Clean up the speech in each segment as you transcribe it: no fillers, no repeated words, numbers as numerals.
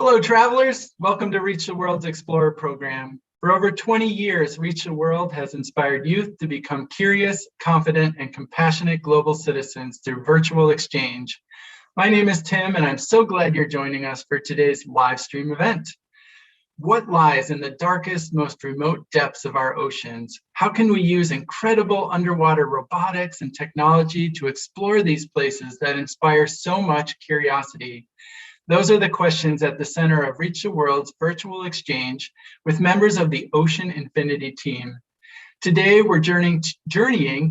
Hello, travelers. Welcome to Reach the World's Explorer program. For over 20 years, Reach the World has inspired youth to become curious, confident, and compassionate global citizens through virtual exchange. My name is Tim, and I'm so glad you're joining us for today's live stream event. What lies in the darkest, most remote depths of our oceans? How can we use incredible underwater robotics and technology to explore these places that inspire so much curiosity? Those are the questions at the center of Reach the World's virtual exchange with members of the Ocean Infinity team. Today, we're journeying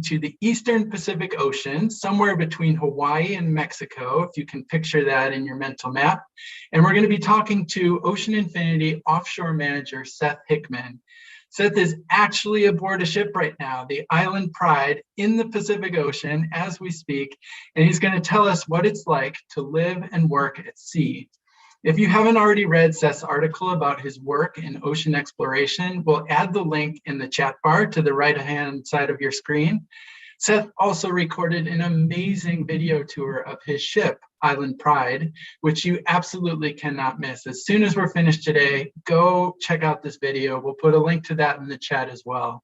to the Eastern Pacific Ocean, somewhere between Hawaii and Mexico, if you can picture that in your mental map. And we're going to be talking to Ocean Infinity Offshore Manager Seth Hickman. Seth is actually aboard a ship right now, the Island Pride, in the Pacific Ocean as we speak, and he's going to tell us what it's like to live and work at sea. If you haven't already read Seth's article about his work in ocean exploration, we'll add the link in the chat bar to the right-hand side of your screen. Seth also recorded an amazing video tour of his ship, Island Pride, which you absolutely cannot miss. As soon as we're finished today, go check out this video. We'll put a link to that in the chat as well.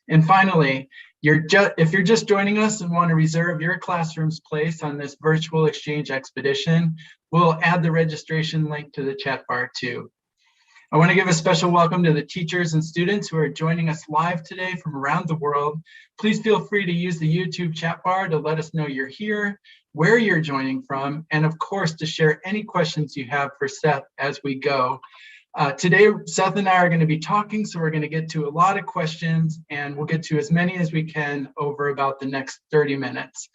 And finally, if you're just joining us and want to reserve your classroom's place on this virtual exchange expedition, we'll add the registration link to the chat bar too. I want to give a special welcome to the teachers and students who are joining us live today from around the world. Please feel free to use the YouTube chat bar to let us know you're here, where you're joining from, and of course to share any questions you have for Seth as we go. Today, Seth and I are going to be talking, so we're going to get to a lot of questions, and we'll get to as many as we can over about the next 30 minutes.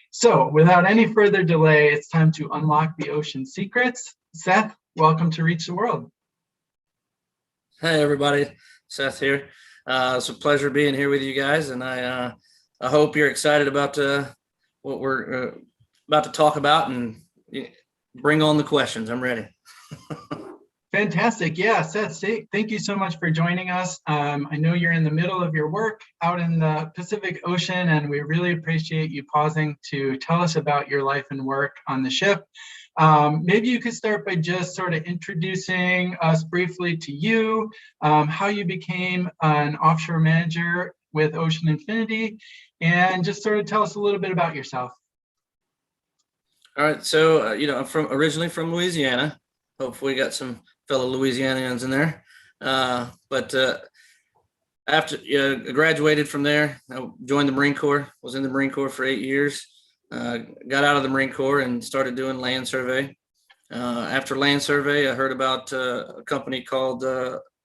So without any further delay, it's time to unlock the ocean secrets. Seth, welcome to Reach the World. Hey everybody, Seth here. It's a pleasure being here with you guys, and I hope you're excited about what we're about to talk about, and bring on the questions. I'm ready. Fantastic. Yeah, Seth, thank you so much for joining us. I know you're in the middle of your work out in the Pacific Ocean, and we really appreciate you pausing to tell us about your life and work on the ship. Maybe you could start by just sort of introducing us briefly to you, how you became an offshore manager with Ocean Infinity, and just sort of tell us a little bit about yourself. All right, so I'm originally from Louisiana. Hopefully, we got some fellow Louisianians in there. But after I graduated from there, I joined the Marine Corps. Was in the Marine Corps for 8 years. Got out of the Marine Corps and started doing land survey. After land survey, I heard about a company called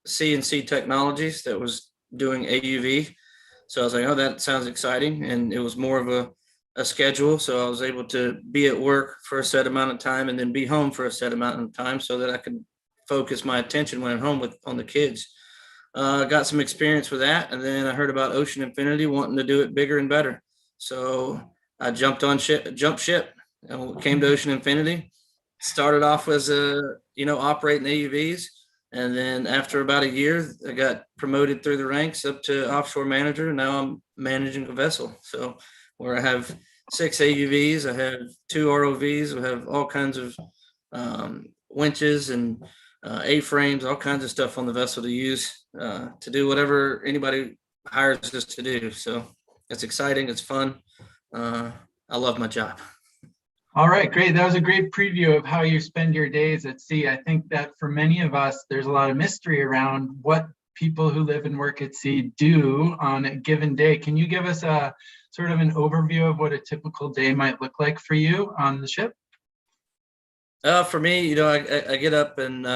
C&C Technologies that was doing AUV. So I was like, oh, that sounds exciting. And it was more of a schedule. So I was able to be at work for a set amount of time and then be home for a set amount of time so that I could focus my attention when I'm home on the kids. Got some experience with that. And then I heard about Ocean Infinity wanting to do it bigger and better. So I jumped ship and came to Ocean Infinity. Started off as operating AUVs, and then after about a year, I got promoted through the ranks up to offshore manager. Now I'm managing a vessel. So where I have 6 AUVs, I have 2 ROVs, I have all kinds of winches and A-frames, all kinds of stuff on the vessel to use to do whatever anybody hires us to do. So it's exciting. It's fun. I love my job. All right, great. That was a great preview of how you spend your days at sea. I think that for many of us, there's a lot of mystery around what people who live and work at sea do on a given day. Can you give us a sort of an overview of what a typical day might look like for you on the ship? For me, I get up and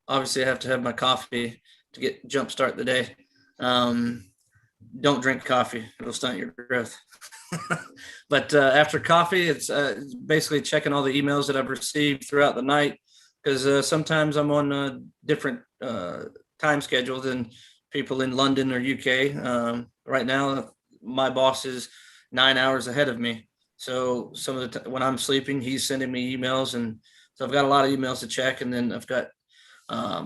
obviously I have to have my coffee to jumpstart the day. Don't drink coffee; it'll stunt your growth. But after coffee, it's basically checking all the emails that I've received throughout the night, because sometimes I'm on different time schedule than people in London or UK. Right now, my boss is 9 hours ahead of me. So some of the when I'm sleeping, he's sending me emails, and so I've got a lot of emails to check, and then I've got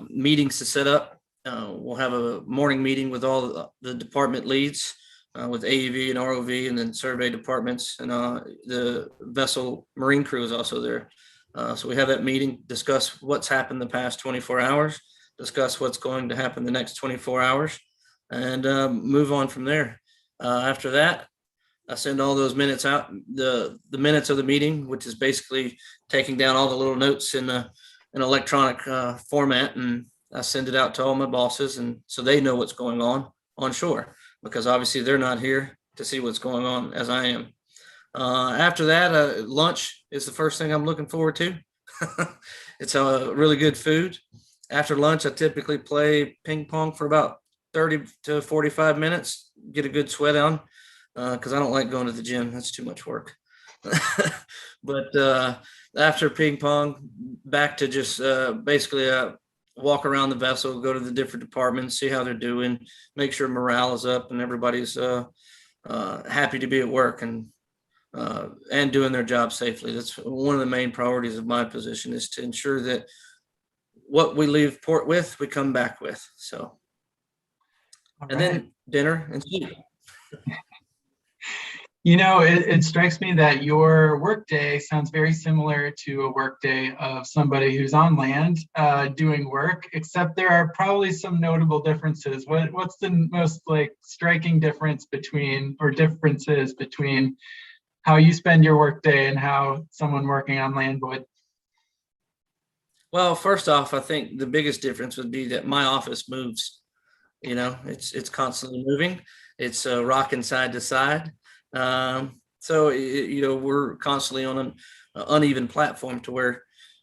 meetings to set up. We'll have a morning meeting with all the department leads, with AUV and ROV, and then survey departments, and the vessel marine crew is also there. So we have that meeting, discuss what's happened the past 24 hours, discuss what's going to happen the next 24 hours, and move on from there. After that, I send all those minutes out, the minutes of the meeting, which is basically taking down all the little notes in an electronic format, and I send it out to all my bosses, and so they know what's going on shore, because obviously they're not here to see what's going on as I am. After that, lunch is the first thing I'm looking forward to. It's a really good food. After lunch, I typically play ping pong for about 30 to 45 minutes, get a good sweat on, because I don't like going to the gym. That's too much work. But after ping pong, back to just basically walk around the vessel, go to the different departments, see how they're doing, make sure morale is up and everybody's happy to be at work and doing their job safely. That's one of the main priorities of my position, is to ensure that what we leave port with, we come back with. So, and then dinner and sleep. You know, it strikes me that your workday sounds very similar to a workday of somebody who's on land doing work, except there are probably some notable differences. What's the most like striking difference between, or differences between, how you spend your workday and how someone working on land would? Well, first off, I think the biggest difference would be that my office moves. You know, it's constantly moving. It's rocking side to side. So you know, we're constantly on an uneven platform to where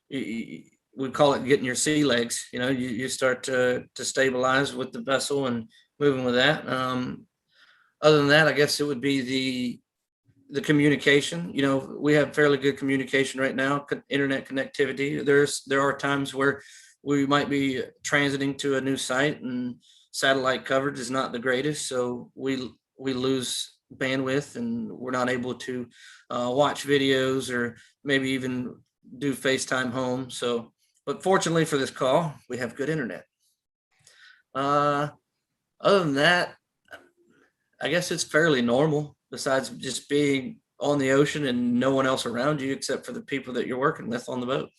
we call it getting your sea legs. You know, you start to stabilize with the vessel and moving with that. Other than that, I guess it would be the communication. You know, we have fairly good communication right now, internet connectivity. There are times where we might be transiting to a new site and satellite coverage is not the greatest, so we lose bandwidth and we're not able to watch videos or maybe even do FaceTime home. So, but fortunately for this call, we have good internet. Other than that, I guess it's fairly normal, besides just being on the ocean and no one else around you except for the people that you're working with on the boat.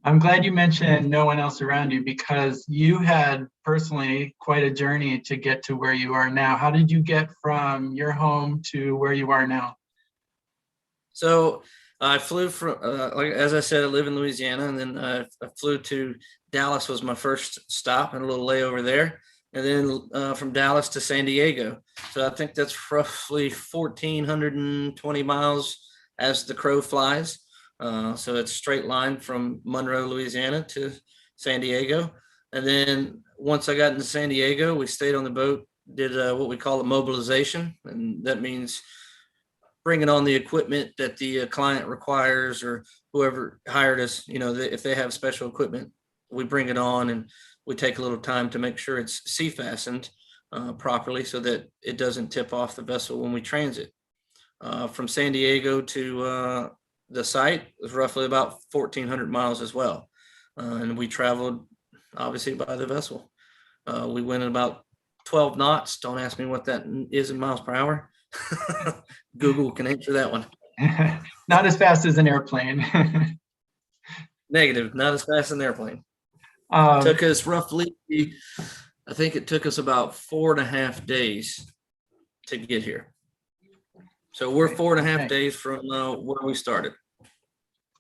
I'm glad you mentioned no one else around you, because you had personally quite a journey to get to where you are now. How did you get from your home to where you are now? So I flew from, like as I said, I live in Louisiana, and then I flew to Dallas was my first stop and a little layover there. And then from Dallas to San Diego. So I think that's roughly 1,420 miles as the crow flies. So it's a straight line from Monroe, Louisiana to San Diego. And then once I got into San Diego, we stayed on the boat, did what we call a mobilization. And that means bringing on the equipment that the client requires, or whoever hired us. You know, if they have special equipment, we bring it on, and we take a little time to make sure it's sea fastened properly so that it doesn't tip off the vessel when we transit. From San Diego to the site was roughly about 1,400 miles as well. And we traveled obviously by the vessel. We went at about 12 knots. Don't ask me what that is in miles per hour. Google can answer that one. Not as fast as an airplane. Negative, not as fast as an airplane. Took us roughly, I think it took us about 4.5 days to get here. So we're 4.5 days from where we started.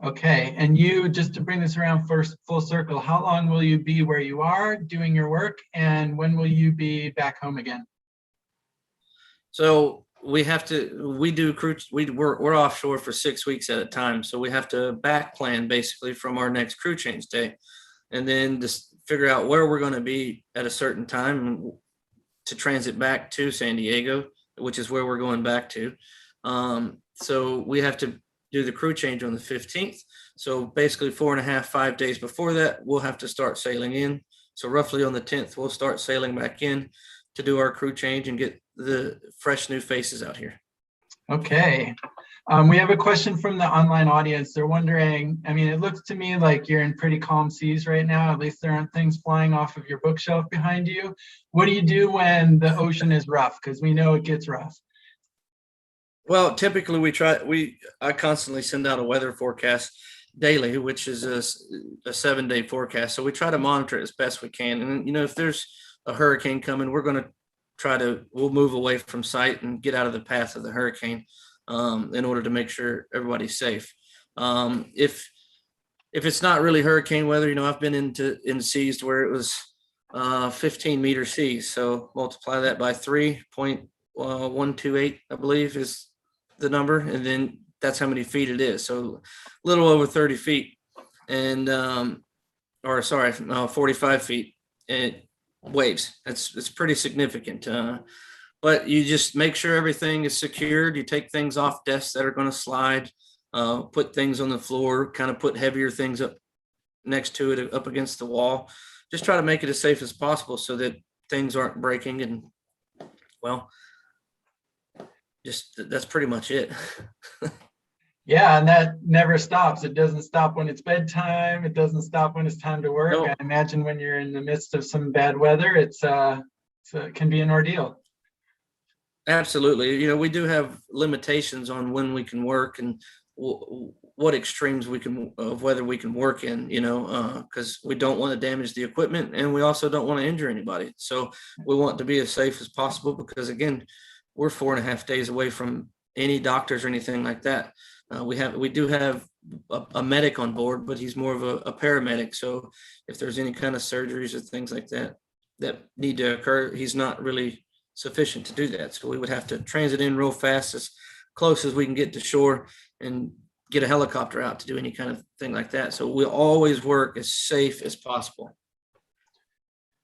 Okay, and you, just to bring this around first full circle, how long will you be where you are doing your work, and when will you be back home again? So we do crew, we're offshore for 6 weeks at a time. So we have to back plan basically from our next crew change day, and then just figure out where we're going to be at a certain time to transit back to San Diego, which is where we're going back to. So we have to do the crew change on the 15th. So basically 5 days before that, we'll have to start sailing in. So roughly on the 10th, we'll start sailing back in to do our crew change and get the fresh new faces out here. Okay. We have a question from the online audience. They're wondering, I mean, it looks to me like you're in pretty calm seas right now. At least there aren't things flying off of your bookshelf behind you. What do you do when the ocean is rough? Because we know it gets rough. Well, typically I constantly send out a weather forecast daily, which is a 7-day forecast. So we try to monitor it as best we can. And, if there's a hurricane coming, we'll move away from sight and get out of the path of the hurricane in order to make sure everybody's safe. If it's not really hurricane weather, I've been in seas where it was 15-meter seas. So multiply that by 3.128, I believe is the number. And then that's how many feet it is. So a little over 30 feet and, 45 feet and waves. It's pretty significant. But you just make sure everything is secured. You take things off desks that are going to slide, put things on the floor, kind of put heavier things up next to it, up against the wall. Just try to make it as safe as possible so that things aren't breaking. And well, just that's pretty much it. Yeah, and that never stops. It doesn't stop when it's bedtime. It doesn't stop when it's time to work. No. I imagine when you're in the midst of some bad weather, it can be an ordeal. Absolutely. We do have limitations on when we can work and what extremes of weather we can work in, because we don't want to damage the equipment and we also don't want to injure anybody. So we want to be as safe as possible because, again, we're 4.5 days away from any doctors or anything like that. We do have a medic on board, but he's more of a paramedic. So if there's any kind of surgeries or things like that need to occur, he's not really sufficient to do that. So we would have to transit in real fast, as close as we can get to shore, and get a helicopter out to do any kind of thing like that. So we'll always work as safe as possible.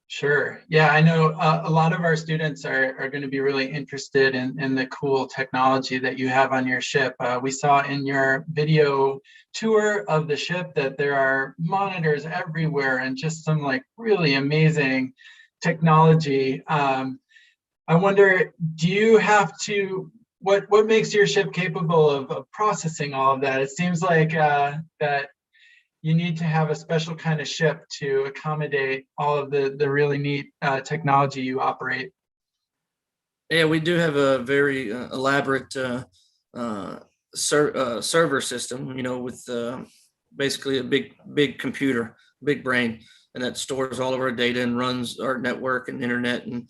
Sure. Yeah, I know a lot of our students are going to be really interested in the cool technology that you have on your ship. We saw in your video tour of the ship that there are monitors everywhere and just some really amazing technology. I wonder, do you have to, what makes your ship capable of processing all of that? It seems like that you need to have a special kind of ship to accommodate all of the really neat technology you operate. Yeah, we do have a very elaborate server system, with basically a big computer, big brain, and that stores all of our data and runs our network and internet. And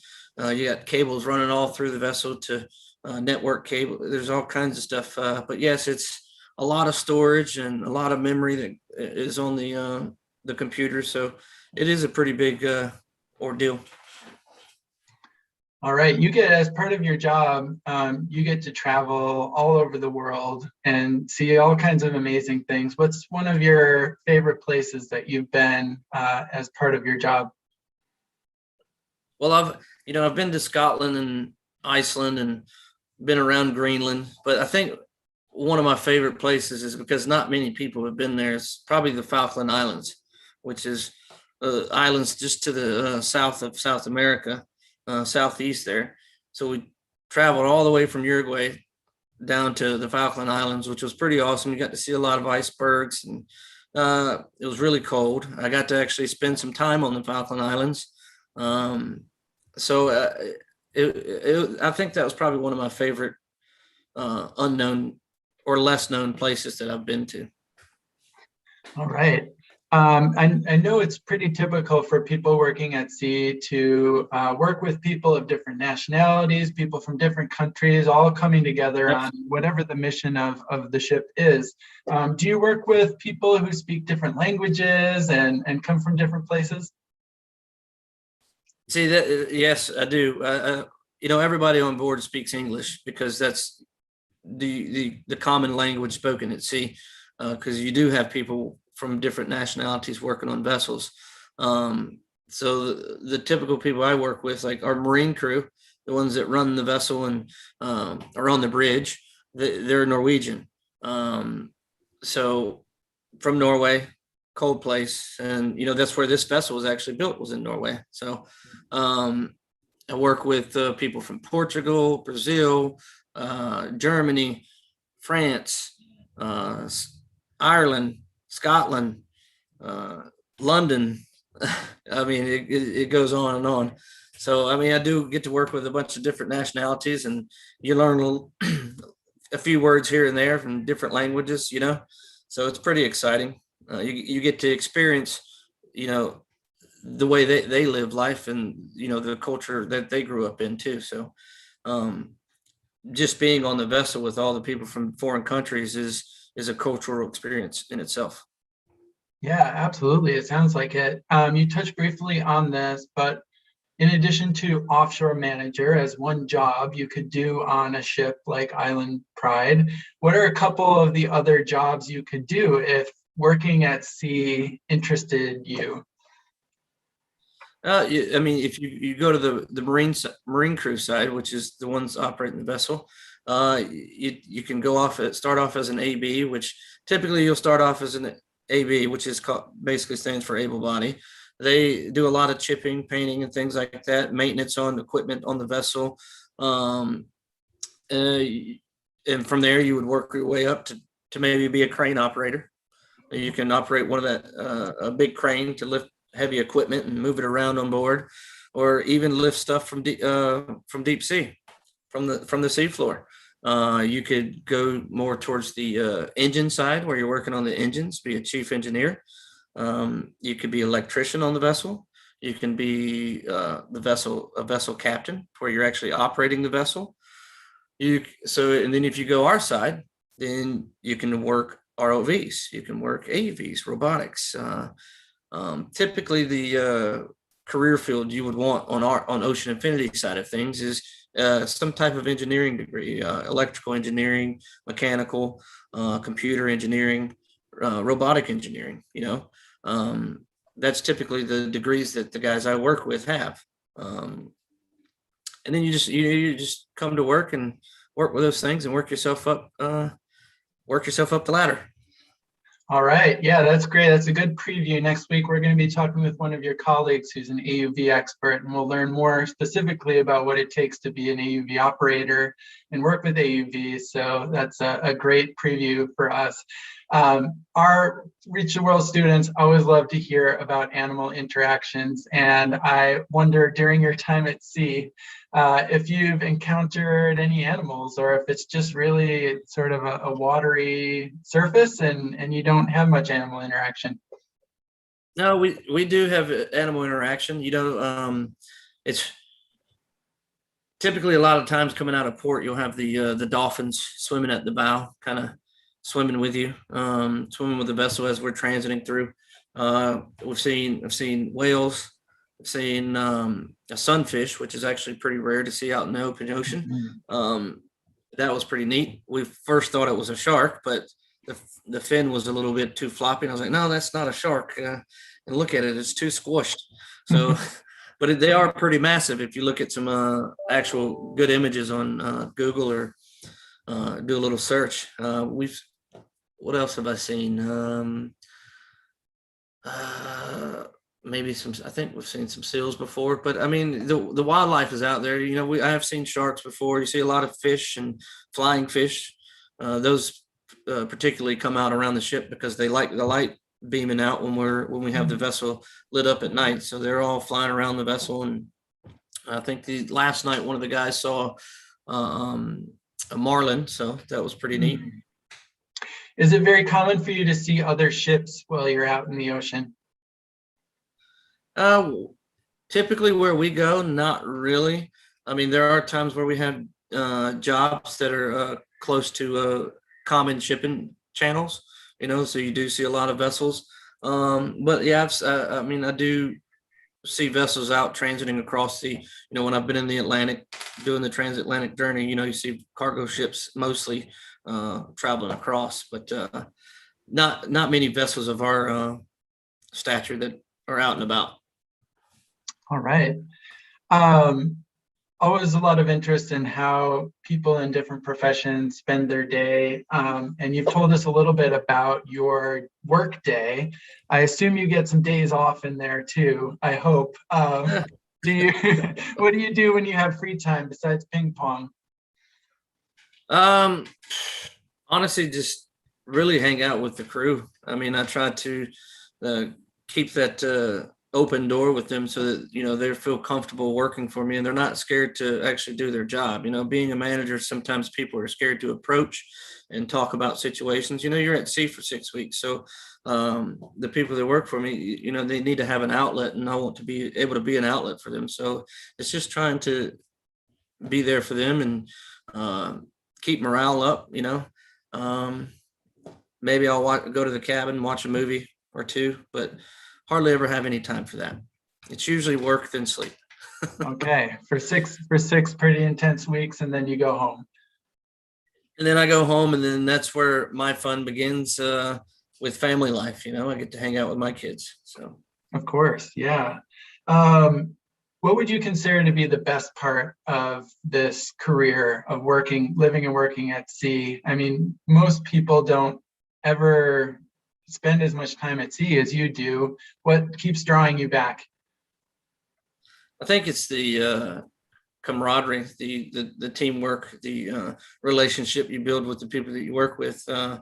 you got cables running all through the vessel to network cable. There's all kinds of stuff. But yes, it's a lot of storage and a lot of memory that is on the computer. So it is a pretty big ordeal. All right, you get, as part of your job, you get to travel all over the world and see all kinds of amazing things. What's one of your favorite places that you've been as part of your job? Well, I've been to Scotland and Iceland and been around Greenland, but I think one of my favorite places is, because not many people have been there, it's probably the Falkland Islands, which is islands just to the south of South America. Southeast there. So we traveled all the way from Uruguay down to the Falkland Islands, which was pretty awesome. You got to see a lot of icebergs, and it was really cold. I got to actually spend some time on the Falkland Islands. So I think that was probably one of my favorite unknown or less known places that I've been to. All right. I know it's pretty typical for people working at sea to work with people of different nationalities, people from different countries, all coming together on whatever the mission of the ship is. Do you work with people who speak different languages and come from different places? See that? Yes, I do. Everybody on board speaks English because that's the common language spoken at sea. Because you do have people from different nationalities working on vessels. So the typical people I work with, like our Marine crew, the ones that run the vessel and are on the bridge, they're Norwegian. So from Norway, cold place. And, that's where this vessel was actually built, was in Norway. So I work with people from Portugal, Brazil, Germany, France, Ireland, Scotland, London. I mean, it goes on and on. So, I do get to work with a bunch of different nationalities, and you learn a few words here and there from different languages, So it's pretty exciting. You get to experience, the way they live life, and the culture that they grew up in too. So um, just being on the vessel with all the people from foreign countries is a cultural experience in itself. Yeah, absolutely. It sounds like it. You touched briefly on this, but in addition to offshore manager as one job you could do on a ship like Island Pride, what are a couple of the other jobs you could do if working at sea interested you? I mean, if you go to the marine crew side, which is the ones operating the vessel, you can start off as an AB, which typically you'll start off as an AB, which is basically stands for able body. They do a lot of chipping, painting, and things like that, maintenance on equipment on the vessel, um, uh, and from there you would work your way up to maybe be a crane operator. You can operate one of a big crane to lift heavy equipment and move it around on board, or even lift stuff from deep sea, from the seafloor. You could go more towards the engine side, where you're working on the engines, be a chief engineer. You could be electrician on the vessel. You can be a vessel captain, where you're actually operating the vessel. And then if you go our side, then you can work ROVs, you can work AUVs, robotics. Typically, the career field you would want on Ocean Infinity side of things is some type of engineering degree, electrical engineering, mechanical, computer engineering, robotic engineering. That's typically the degrees that the guys I work with have. And then you just come to work and work with those things and work yourself up the ladder. All right. Yeah, that's great. That's a good preview. Next week, we're going to be talking with one of your colleagues who's an AUV expert, and we'll learn more specifically about what it takes to be an AUV operator and work with AUV. So that's a great preview for us. Our Reach the World students always love to hear about animal interactions. And I wonder, during your time at sea, if you've encountered any animals, or if it's just really sort of a watery surface and you don't have much animal interaction. No, we do have animal interaction. It's typically a lot of times coming out of port, you'll have the dolphins swimming at the bow, kind of swimming with you, swimming with the vessel as we're transiting through. I've seen whales. I've seen a sunfish, which is actually pretty rare to see out in the open ocean. That was pretty neat. We first thought it was a shark, but the fin was a little bit too floppy. And I was like, no, that's not a shark. And look at it, it's too squished. So, but they are pretty massive. If you look at some actual good images on Google, or do a little search. What else have I seen? Maybe I think we've seen some seals before, but I mean, the wildlife is out there. I have seen sharks before. You see a lot of fish and flying fish. Those particularly come out around the ship because they like the light beaming out when we have the vessel lit up at night. So they're all flying around the vessel. And I think last night, one of the guys saw a marlin. So that was pretty neat. Is it very common for you to see other ships while you're out in the ocean? Typically where we go, not really. I mean, there are times where we have jobs that are close to common shipping channels, so you do see a lot of vessels. But yeah, I mean, I do see vessels out transiting across when I've been in the Atlantic doing the transatlantic journey, you see cargo ships mostly traveling across, but not many vessels of our stature that are out and about. All right. Always a lot of interest in how people in different professions spend their day. And you've told us a little bit about your work day. I assume you get some days off in there too, I hope. What do you do when you have free time besides ping pong? Honestly, just really hang out with the crew. I mean, I try to keep that open door with them so that, they feel comfortable working for me and they're not scared to actually do their job. Being a manager, sometimes people are scared to approach and talk about situations. You're at sea for 6 weeks. So the people that work for me, they need to have an outlet, and I want to be able to be an outlet for them. So it's just trying to be there for them and keep morale up. Maybe I'll go to the cabin, watch a movie or two, but hardly ever have any time for that. It's usually work then sleep. Okay, for six pretty intense weeks, and then you go home. And then I go home, and then that's where my fun begins with family life. I get to hang out with my kids. So, of course, yeah. What would you consider to be the best part of this career of living and working at sea? I mean, most people don't ever spend as much time at sea as you do. What keeps drawing you back? I think it's the camaraderie, the teamwork, the relationship you build with the people that you work with. It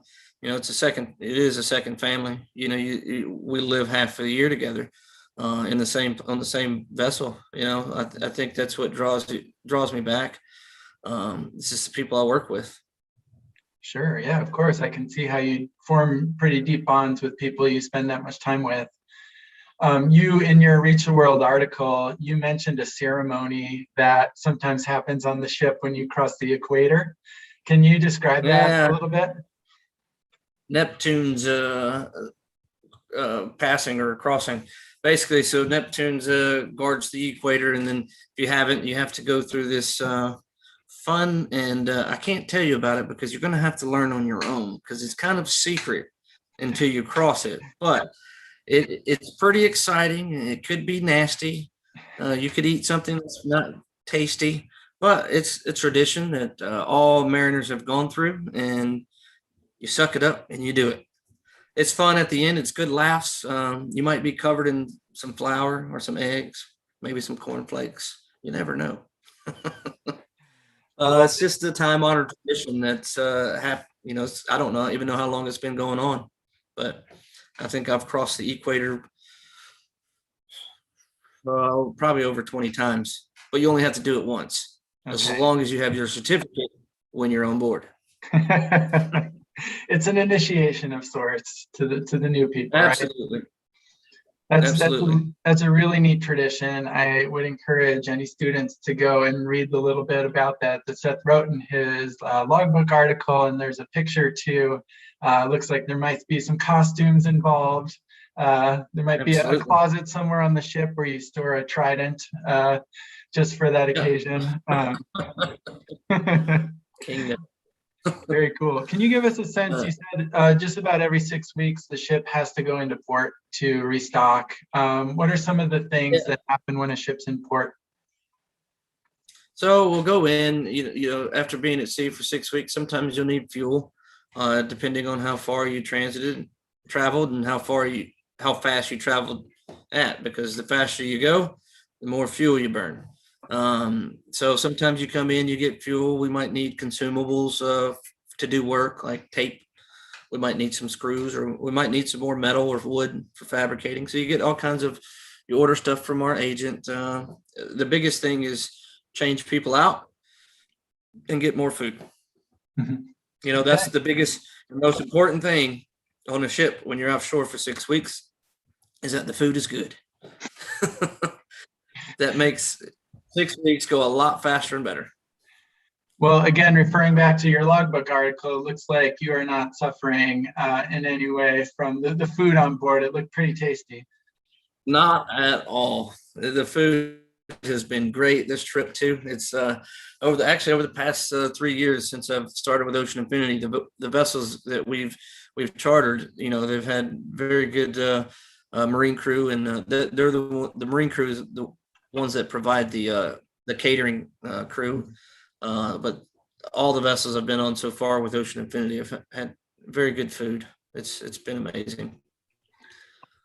is a second family. We live half of the year together on the same vessel. I think that's what draws me back. It's just the people I work with. Sure. Yeah, of course. I can see how you form pretty deep bonds with people you spend that much time with. You, in your Reach the World article, you mentioned a ceremony that sometimes happens on the ship when you cross the equator. Can you describe that a little bit? Neptunes passing or crossing. Basically, so Neptunes guards the equator, and then if you haven't, you have to go through this fun, and I can't tell you about it because you're going to have to learn on your own because it's kind of secret until you cross it. But it's pretty exciting. It could be nasty. You could eat something that's not tasty, but it's a tradition that all mariners have gone through, and you suck it up and you do it. It's fun at the end. It's good laughs. You might be covered in some flour or some eggs, maybe some cornflakes. You never know. It's just a time-honored tradition that's I don't know, even know how long it's been going on, but I think I've crossed the equator probably over 20 times, but you only have to do it once, as long as you have your certificate when you're on board. It's an initiation of sorts to the new people. Absolutely. Right? That's a really neat tradition. I would encourage any students to go and read the little bit about that Seth wrote in his logbook article, and there's a picture too. Looks like there might be some costumes involved. There might be a closet somewhere on the ship where you store a trident just for that occasion. Very cool. Can you give us a sense? You said just about every 6 weeks the ship has to go into port to restock. What are some of the things that happen when a ship's in port? So we'll go in, after being at sea for 6 weeks, sometimes you'll need fuel, depending on how far you traveled and how fast you traveled at, because the faster you go, the more fuel you burn. So sometimes you come in, you get fuel. We might need consumables to do work like tape. We might need some screws, or we might need some more metal or wood for fabricating. So you get all kinds of, you order stuff from our agent. The biggest thing is change people out and get more food. Mm-hmm. That's the biggest, most important thing on a ship when you're offshore for 6 weeks is that the food is good. That makes 6 weeks go a lot faster and better. Well, again, referring back to your logbook article, it looks like you are not suffering in any way from the food on board. It looked pretty tasty. Not at all. The food has been great this trip too. It's over the past 3 years since I've started with Ocean Infinity, the vessels that we've chartered, they've had very good marine crew, and they're the marine crew is the ones that provide the catering crew. But all the vessels I've been on so far with Ocean Infinity have had very good food. It's been amazing.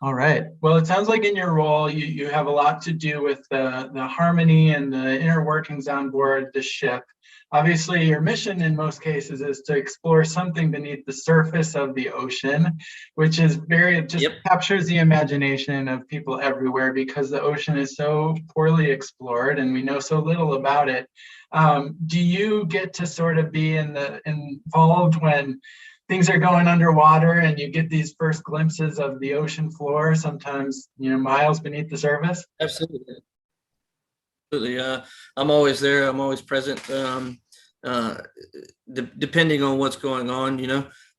All right. Well, it sounds like in your role, you have a lot to do with the harmony and the inner workings on board the ship. Obviously, your mission in most cases is to explore something beneath the surface of the ocean, which is it just Yep. captures the imagination of people everywhere because the ocean is so poorly explored and we know so little about it. Do you get to sort of be involved when things are going underwater and you get these first glimpses of the ocean floor, sometimes, miles beneath the surface? Absolutely. Absolutely. I'm always there. I'm always present. Uh, Depending on what's going on,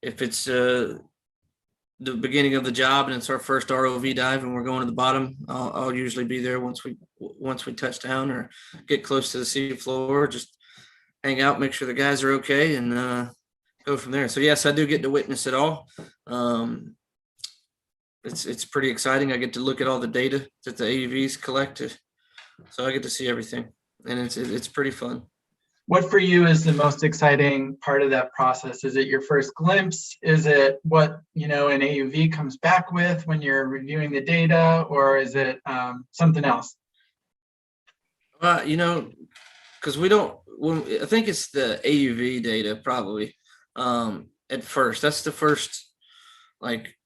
if it's the beginning of the job and it's our first ROV dive and we're going to the bottom, I'll usually be there once we touch down or get close to the sea floor. Just hang out, make sure the guys are okay, and go from there. So yes, I do get to witness it all. It's pretty exciting. I get to look at all the data that the AUVs collected, so I get to see everything, and it's pretty fun. What for you is the most exciting part of that process? Is it your first glimpse? Is it what, an AUV comes back with when you're reviewing the data, or is it something else? Because we don't. I think it's the AUV data probably. At first, that's the first like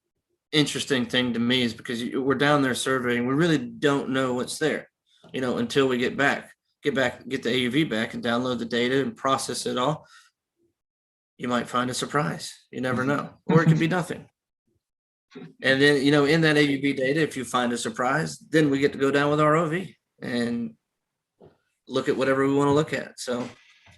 interesting thing to me is because we're down there surveying. We really don't know what's there, until we get the AUV back and download the data and process it all. You might find a surprise. You never know, or it could be nothing. And then, in that AUV data, if you find a surprise, then we get to go down with our ROV and look at whatever we want to look at. So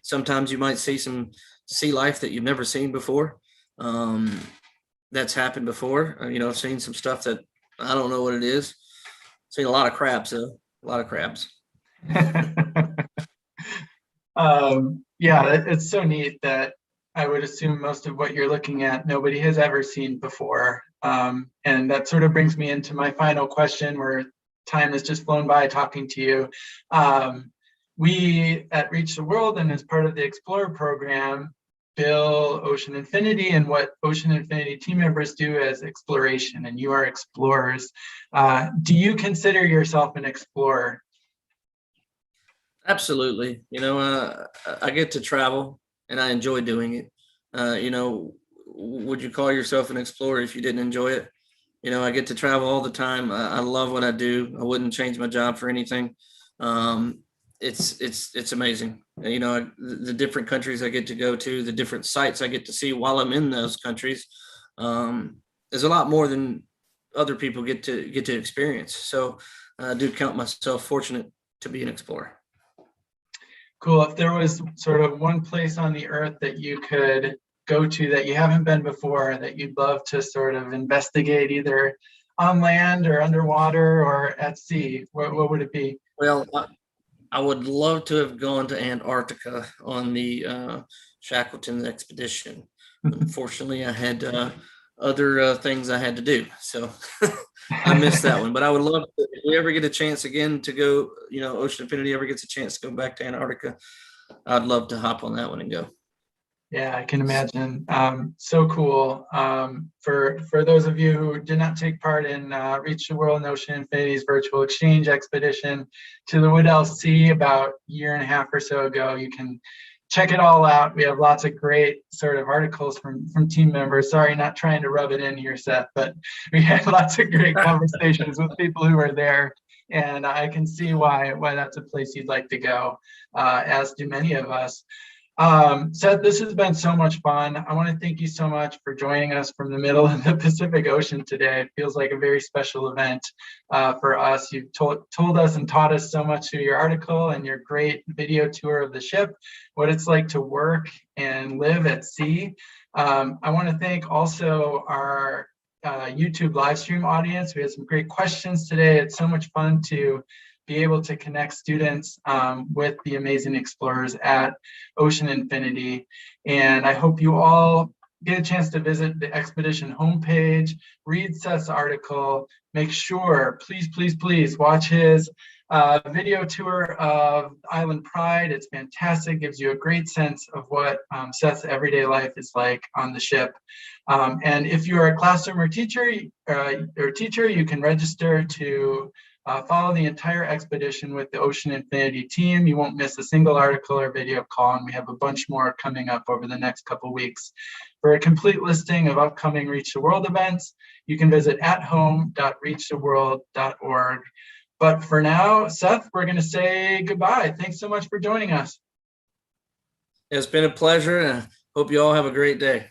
sometimes you might see some sea life that you've never seen before. That's happened before. I've seen some stuff that I don't know what it is. Seen a lot of crabs, though. A lot of crabs. Yeah, it's so neat that I would assume most of what you're looking at, nobody has ever seen before. And that sort of brings me into my final question where time has just flown by talking to you. We at Reach the World and as part of the Explorer program, bill Ocean Infinity and what Ocean Infinity team members do as exploration, and you are explorers. Do you consider yourself an explorer? Absolutely. I get to travel and I enjoy doing it. Would you call yourself an explorer if you didn't enjoy it? I get to travel all the time. I love what I do. I wouldn't change my job for anything. It's amazing. The different countries I get to go to, the different sites I get to see while I'm in those countries, is a lot more than other people get to experience. So I do count myself fortunate to be an explorer. Cool. If there was sort of one place on the earth that you could go to that you haven't been before, that you'd love to sort of investigate either on land or underwater or at sea, what would it be? Well, I would love to have gone to Antarctica on the Shackleton expedition. Unfortunately, I had other things I had to do, so I missed that one. But I would love to, if we ever get a chance again to go, Ocean Infinity ever gets a chance to go back to Antarctica, I'd love to hop on that one and go. Yeah, I can imagine. So cool. For those of you who did not take part in Reach the World and Ocean Infinity's virtual exchange expedition to the Woodell Sea about a year and a half or so ago, you can check it all out. We have lots of great sort of articles from team members. Sorry, not trying to rub it in here, Seth, but we had lots of great conversations with people who were there. And I can see why that's a place you'd like to go, as do many of us. Seth, this has been so much fun. I want to thank you so much for joining us from the middle of the Pacific Ocean today. It feels like a very special event for us. You've told us and taught us so much through your article and your great video tour of the ship, what it's like to work and live at sea. I want to thank also our YouTube live stream audience. We had some great questions today. It's so much fun to be able to connect students with the amazing explorers at Ocean Infinity. And I hope you all get a chance to visit the expedition homepage, read Seth's article, make sure, please watch his video tour of Island Pride. It's fantastic, gives you a great sense of what Seth's everyday life is like on the ship. And if you are a classroom or teacher, you can register to follow the entire expedition with the Ocean Infinity team. You won't miss a single article or video call, and we have a bunch more coming up over the next couple weeks. For a complete listing of upcoming Reach the World events, you can visit athome.reachtheworld.org. But for now, Seth, we're going to say goodbye. Thanks so much for joining us. It's been a pleasure, and I hope you all have a great day.